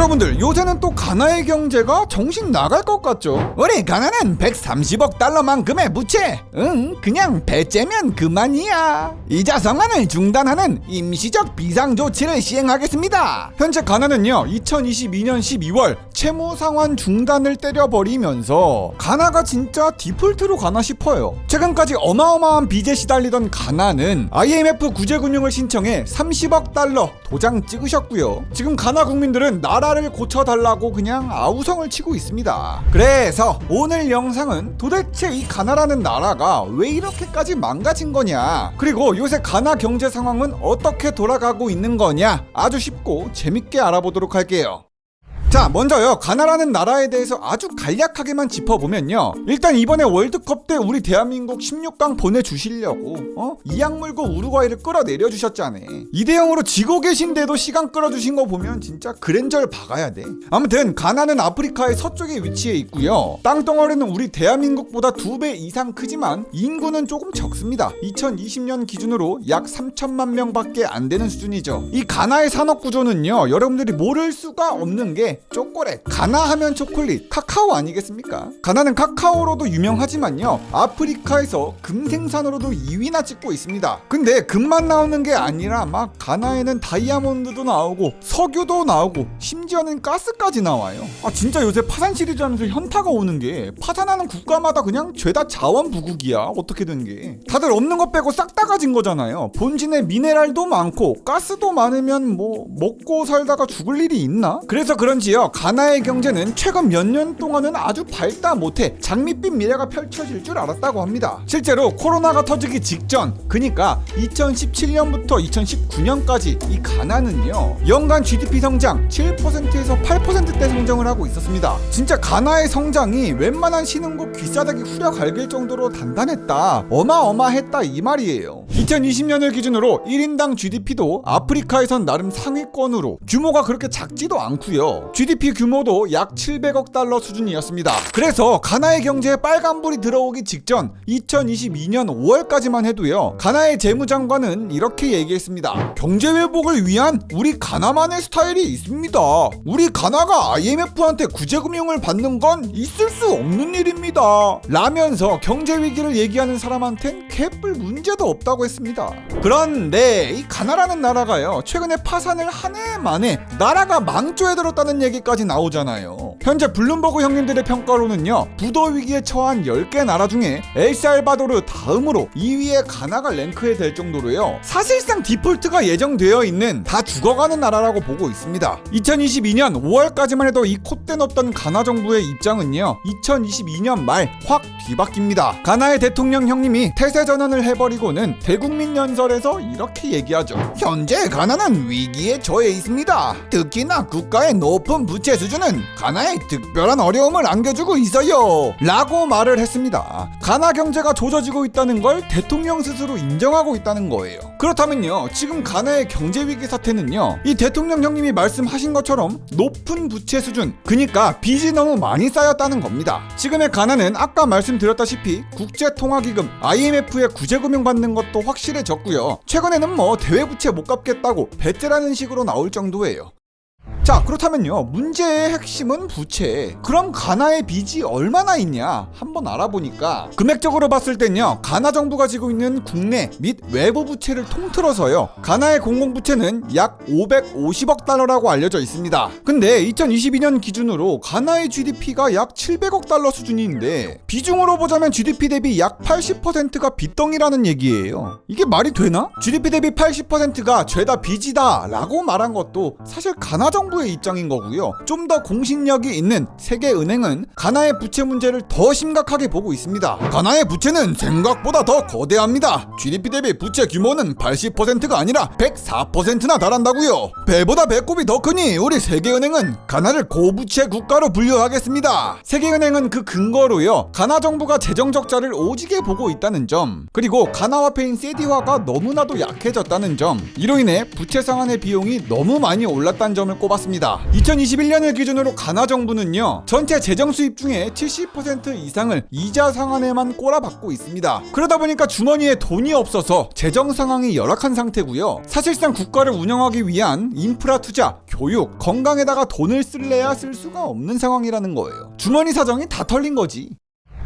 여러분들, 요새는 또 가나의 경제가 정신 나갈 것 같죠? 우리 가나는 130억 달러만큼의 부채, 그냥 배째면 그만이야. 이자 상환을 중단하는 임시적 비상조치를 시행하겠습니다. 현재 가나는요, 2022년 12월 채무 상환 중단을 때려버리면서 가나가 진짜 디폴트로 가나 싶어요. 최근까지 어마어마한 빚에 시달리던 가나는 IMF 구제금융을 신청해 30억 달러 도장 찍으셨고요. 지금 가나 국민들은 나라를 고쳐달라고 그냥 아우성을 치고 있습니다. 그래서 오늘 영상은 도대체 이 가나라는 나라가 왜 이렇게까지 망가진 거냐, 그리고 요새 가나 경제 상황은 어떻게 돌아가고 있는 거냐, 아주 쉽고 재밌게 알아보도록 할게요. 자, 먼저요, 가나라는 나라에 대해서 아주 간략하게만 짚어보면요, 일단 이번에 월드컵 때 우리 대한민국 16강 보내주시려고 이악 물고 우루과이를 끌어내려 주셨잖아. 2대0으로 지고 계신데도 시간 끌어주신 거 보면 진짜 그랜저를 박아야 돼. 아무튼 가나는 아프리카의 서쪽에 위치해 있고요, 땅덩어리는 우리 대한민국보다 2배 이상 크지만 인구는 조금 적습니다. 2020년 기준으로 약 3천만 명밖에 안 되는 수준이죠. 이 가나의 산업 구조는요, 여러분들이 모를 수가 없는 게 초콜릿, 가나 하면 초콜릿, 카카오 아니겠습니까? 가나는 카카오로도 유명하지만요, 아프리카에서 금 생산으로도 2위나 찍고 있습니다. 근데 금만 나오는 게 아니라 막 가나에는 다이아몬드도 나오고 석유도 나오고 심지어는 가스까지 나와요. 아, 진짜 요새 파산 시리즈 하면서 현타가 오는 게, 파산하는 국가마다 그냥 죄다 자원부국이야. 어떻게 된 게 다들 없는 것 빼고 싹 다 가진 거잖아요. 본진에 미네랄도 많고 가스도 많으면 뭐 먹고 살다가 죽을 일이 있나? 그래서 그런지 가나의 경제는 최근 몇 년 동안은 아주 밝다 못해 장밋빛 미래가 펼쳐질 줄 알았다고 합니다. 실제로 코로나가 터지기 직전, 그니까 2017년부터 2019년까지 이 가나는요, 연간 GDP 성장 7%에서 8%대 성장을 하고 있었습니다. 진짜 가나의 성장이 웬만한 신흥국 귀싸대기 후려갈길 정도로 단단했다, 어마어마했다 이 말이에요. 2020년을 기준으로 1인당 GDP도 아프리카에선 나름 상위권으로 규모가 그렇게 작지도 않고요, GDP 규모도 약 700억 달러 수준이었습니다. 그래서 가나의 경제에 빨간불이 들어오기 직전 2022년 5월까지만 해도요, 가나의 재무장관은 이렇게 얘기했습니다. 경제 회복을 위한 우리 가나만의 스타일이 있습니다. 우리 가나가 IMF한테 구제금융을 받는 건 있을 수 없는 일입니다 라면서 경제 위기를 얘기하는 사람한텐 개뿔 문제도 없다고 했습니다. 그런데 이 가나라는 나라가요, 최근에 파산을 한 해 만에 나라가 망조에 들었다는 얘기까지 나오잖아요. 현재 블룸버그 형님들의 평가로는요, 부도 위기에 처한 10개 나라 중에 엘살바도르 다음으로 2위에 가나가 랭크해 될 정도로요, 사실상 디폴트가 예정되어 있는, 다 죽어가는 나라라고 보고 있습니다. 2022년 5월까지만 해도 이 콧대 높던 가나 정부의 입장은요, 2022년 말 확 뒤바뀝니다. 가나의 대통령 형님이 태세 전환을 해버리고는 대국민 연설에서 이렇게 얘기하죠. 현재 가나는 위기에 처해 있습니다. 특히나 국가의 높은 부채 수준은 가나에 특별한 어려움을 안겨주고 있어요 라고 말을 했습니다. 가나 경제가 조져지고 있다는 걸 대통령 스스로 인정하고 있다는 거예요. 그렇다면요, 지금 가나의 경제 위기 사태는요, 이 대통령 형님이 말씀하신 것처럼 높은 부채 수준, 그니까 빚이 너무 많이 쌓였다는 겁니다. 지금의 가나는 아까 말씀드렸다시피 국제통화기금 IMF의 구제금융 받는 것도 확실해졌고요, 최근에는 뭐 대외부채 못 갚겠다고 배째라는 식으로 나올 정도예요. 자, 그렇다면요, 문제의 핵심은 부채. 그럼 가나의 빚이 얼마나 있냐 한번 알아보니까, 금액적으로 봤을 땐요, 가나 정부가 지고 있는 국내 및 외부 부채를 통틀어서요, 가나의 공공부채는 약 550억 달러라고 알려져 있습니다. 근데 2022년 기준으로 가나의 GDP가 약 700억 달러 수준인데, 비중으로 보자면 GDP 대비 약 80%가 빚덩이라는 얘기예요. 이게 말이 되나? GDP 대비 80%가 죄다 빚이다 라고 말한 것도 사실 가나 정부 의 입장인 거고요, 좀 더 공신력이 있는 세계은행은 가나의 부채 문제를 더 심각하게 보고 있습니다. 가나의 부채는 생각보다 더 거대합니다. GDP 대비 부채 규모는 80%가 아니라 104%나 달한다고요. 배보다 배꼽이 더 크니 우리 세계은행은 가나를 고부채 국가로 분류하겠습니다. 세계은행은 그 근거로요, 가나 정부가 재정 적자를 오지게 보고 있다는 점, 그리고 가나 화폐인 세디화가 너무나도 약해졌다는 점, 이로 인해 부채 상환의 비용이 너무 많이 올랐다는 점을 꼽았습니다. 있습니다. 2021년을 기준으로 가나 정부는요, 전체 재정 수입 중에 70% 이상을 이자 상환에만 꼬라박고 있습니다. 그러다 보니까 주머니에 돈이 없어서 재정 상황이 열악한 상태고요. 사실상 국가를 운영하기 위한 인프라 투자, 교육, 건강에다가 돈을 쓸래야 쓸 수가 없는 상황이라는 거예요. 주머니 사정이 다 털린 거지.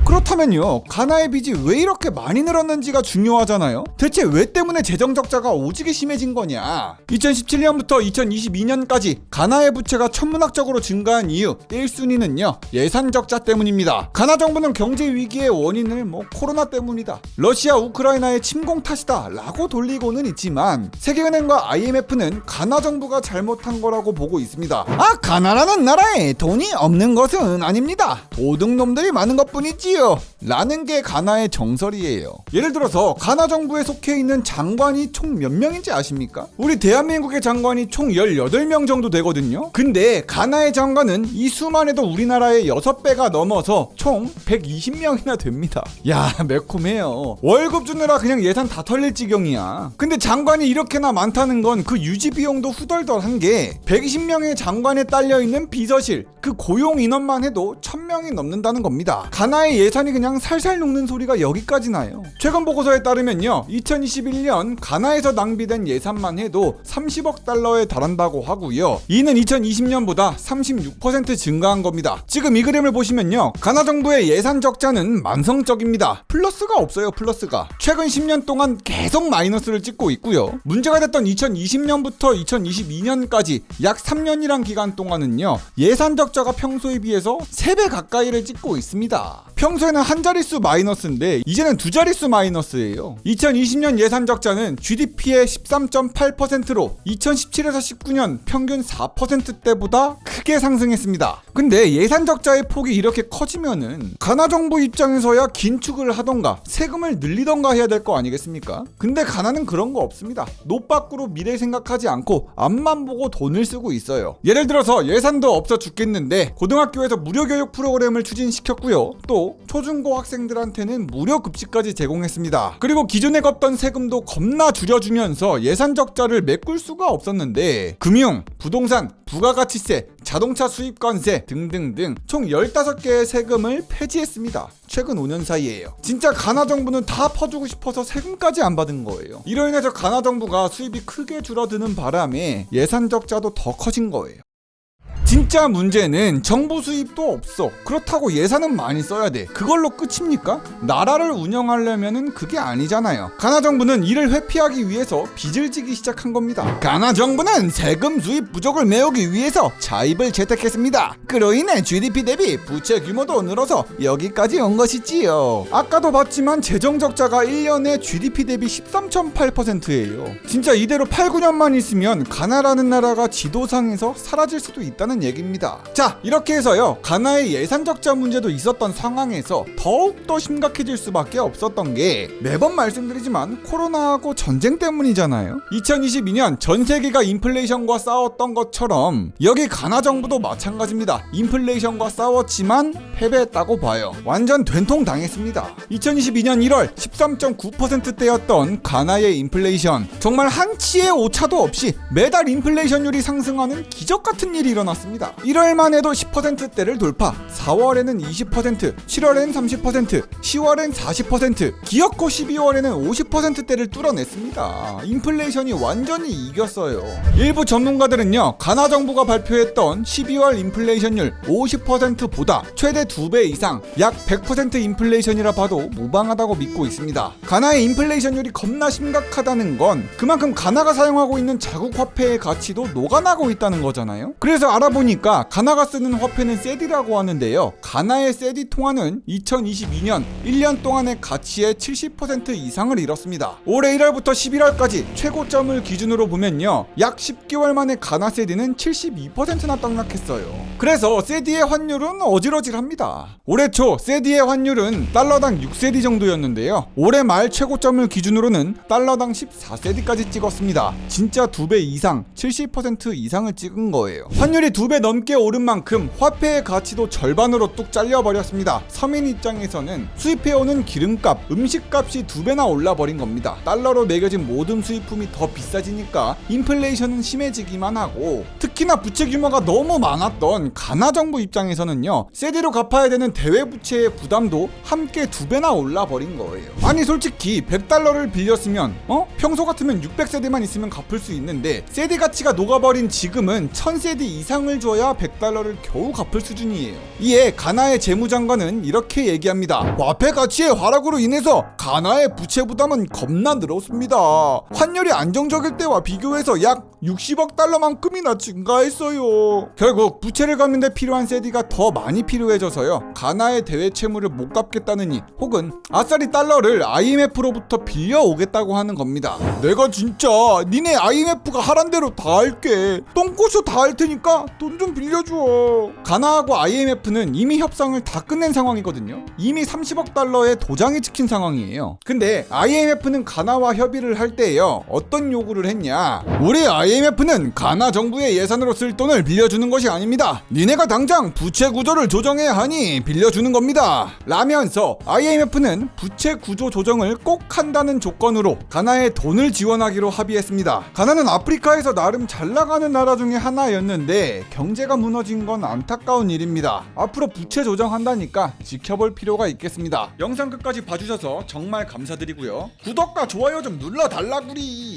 그렇다면요, 가나의 빚이 왜 이렇게 많이 늘었는지가 중요하잖아요. 대체 왜 때문에 재정 적자가 오지게 심해진 거냐. 2017년부터 2022년까지 가나의 부채가 천문학적으로 증가한 이유 1순위는요 예산 적자 때문입니다. 가나 정부는 경제 위기의 원인을 코로나 때문이다, 러시아 우크라이나의 침공 탓이다 라고 돌리고는 있지만, 세계은행과 IMF는 가나 정부가 잘못한 거라고 보고 있습니다. 가나라는 나라에 돈이 없는 것은 아닙니다. 도둑놈들이 많은 것뿐이지요 라는 게 가나의 정설이에요. 예를 들어서 가나 정부에 속해 있는 장관이 총 몇 명인지 아십니까? 우리 대한민국의 장관이 총 18명 정도 되거든요. 근데 가나의 장관은 이 수만 해도 우리나라의 6배가 넘어서 총 120명이나 됩니다. 야, 매콤해요. 월급 주느라 그냥 예산 다 털릴 지경이야. 근데 장관이 이렇게나 많다는 건 그 유지 비용도 후덜덜한 게 120명의 장관에 딸려있는 비서실, 그 고용 인원만 해도 1000명이 넘는다는 겁니다. 가나의 예산이 그냥 살살 녹는 소리가 여기까지 나요. 최근 보고서에 따르면요, 2021년 가나에서 낭비된 예산만 해도 30억 달러에 달한다고 하고요. 이는 2020년보다 36% 증가한 겁니다. 지금 이 그림을 보시면요, 가나 정부의 예산 적자는 만성적입니다. 플러스가 없어요. 플러스가 최근 10년 동안 계속 마이너스를 찍고 있고요. 문제가 됐던 2020년부터 2022년까지 약 3년이란 기간 동안은요, 예산 적자가 평소에 비해서 3배 가까이를 찍고 있습니다. 평소에는 한 자릿수 마이너스인데 이제는 두 자릿수 마이너스예요. 2020년 예산 적자는 GDP의 13.8%로 2017에서 19년 평균 4%대보다 크게 상승했습니다. 근데 예산 적자의 폭이 이렇게 커지면은 가나 정부 입장에서야 긴축을 하던가 세금을 늘리던가 해야 될 거 아니겠습니까? 근데 가나는 그런 거 없습니다. 노밖으로 미래 생각하지 않고 앞만 보고 돈을 쓰고 있어요. 예를 들어서 예산도 없어 죽겠는데 고등학교에서 무료 교육 프로그램을 추진시켰고요. 또 초중고 학생들한테는 무료 급식까지 제공했습니다. 그리고 기존에 걷던 세금도 겁나 줄여주면서 예산 적자를 메꿀 수가 없었는데, 금융, 부동산, 부가가치세, 자동차 수입관세 등등등 총 15개의 세금을 폐지했습니다. 최근 5년 사이에요. 진짜 가나 정부는 다 퍼주고 싶어서 세금까지 안 받은 거예요. 이로 인해서 가나 정부가 수입이 크게 줄어드는 바람에 예산 적자도 더 커진 거예요. 진짜 문제는 정부 수입도 없어. 그렇다고 예산은 많이 써야 돼. 그걸로 끝입니까? 나라를 운영하려면은 그게 아니잖아요. 가나 정부는 이를 회피하기 위해서 빚을 지기 시작한 겁니다. 가나 정부는 세금 수입 부족을 메우기 위해서 자입을 채택했습니다. 그로 인해 GDP 대비 부채 규모도 늘어서 여기까지 온 것이지요. 아까도 봤지만 재정 적자가 1년에 GDP 대비 13.8%예요. 진짜 이대로 8, 9년만 있으면 가나라는 나라가 지도상에서 사라질 수도 있다는 얘기입니다. 자, 이렇게 해서요, 가나의 예산 적자 문제도 있었던 상황에서 더욱더 심각해질 수밖에 없었던 게, 매번 말씀드리지만 코로나하고 전쟁 때문이잖아요. 2022년 전 세계가 인플레이션과 싸웠던 것처럼 여기 가나 정부도 마찬가지입니다. 인플레이션과 싸웠지만 패배했다고 봐요. 완전 된통 당했습니다. 2022년 1월 13.9%대였던 가나의 인플레이션, 정말 한치의 오차도 없이 매달 인플레이션율이 상승하는 기적 같은 일이 일어났습니다. 1월만 해도 10%대를 돌파, 4월에는 20%, 7월엔 30%, 10월엔 40%, 기어코 12월에는 50%대를 뚫어냈습니다. 인플레이션이 완전히 이겼어요. 일부 전문가들은요, 가나 정부가 발표했던 12월 인플레이션율 50%보다 최대 2배 이상, 약 100% 인플레이션이라 봐도 무방하다고 믿고 있습니다. 가나의 인플레이션율이 겁나 심각하다는 건 그만큼 가나가 사용하고 있는 자국 화폐의 가치도 녹아나고 있다는 거잖아요. 그래서 알아보니까 가나가 쓰는 화폐는 세디라고 하는데요, 가나의 세디 통화는 2022년 1년 동안의 가치의 70% 이상을 잃었습니다. 올해 1월부터 11월까지 최고점을 기준으로 보면요, 약 10개월 만에 가나 세디는 72%나 떡락했어요. 그래서 세디의 환율은 어지러질합니다. 올해 초 세디의 환율은 달러당 6세디 정도였는데요, 올해 말 최고점을 기준으로는 달러당 14세디까지 찍었습니다. 진짜 2배 이상, 70% 이상을 찍은 거예요. 환율이 2배 2배 넘게 오른 만큼 화폐의 가치도 절반으로 뚝 잘려버렸습니다. 서민 입장에서는 수입해오는 기름값, 음식값이 2배나 올라버린 겁니다. 달러로 매겨진 모든 수입품이 더 비싸지니까 인플레이션은 심해지기만 하고, 특히나 부채 규모가 너무 많았던 가나 정부 입장에서는요, 세디로 갚아야 되는 대외 부채의 부담도 함께 2배나 올라버린 거예요. 아니 솔직히 100달러를 빌렸으면 평소 같으면 600세디만 있으면 갚을 수 있는데, 세디 가치가 녹아버린 지금은 1000세디 이상을 줘야 100달러를 겨우 갚을 수준이에요. 이에 가나의 재무장관은 이렇게 얘기합니다. 화폐 가치의 하락으로 인해서 가나의 부채 부담은 겁나 늘었습니다. 환율이 안정적일 때와 비교해서 약 60억 달러만큼이나 증가했어요. 결국 부채를 갚는 데 필요한 세디가 더 많이 필요해져서요, 가나의 대외 채무를 못 갚겠다느니, 혹은 아싸리 달러를 IMF로부터 빌려오겠다고 하는 겁니다. 내가 진짜 니네 IMF가 하란 대로 다 할게. 똥꼬쇼 다 할 테니까 돈 좀 빌려줘. 가나하고 IMF는 이미 협상을 다 끝낸 상황이거든요. 이미 30억 달러의 도장이 찍힌 상황이에요. 근데 IMF는 가나와 협의를 할 때요, 어떤 요구를 했냐? 우리 IMF는 가나 정부의 예산으로 쓸 돈을 빌려주는 것이 아닙니다. 니네가 당장 부채 구조를 조정해야 하니 빌려주는 겁니다. 라면서 IMF는 부채 구조 조정을 꼭 한다는 조건으로 가나에 돈을 지원하기로 합의했습니다. 가나는 아프리카에서 나름 잘 나가는 나라 중에 하나였는데 경제가 무너진 건 안타까운 일입니다. 앞으로 부채 조정한다니까 지켜볼 필요가 있겠습니다. 영상 끝까지 봐주셔서 정말 감사드리고요. 구독과 좋아요 좀 눌러달라구리.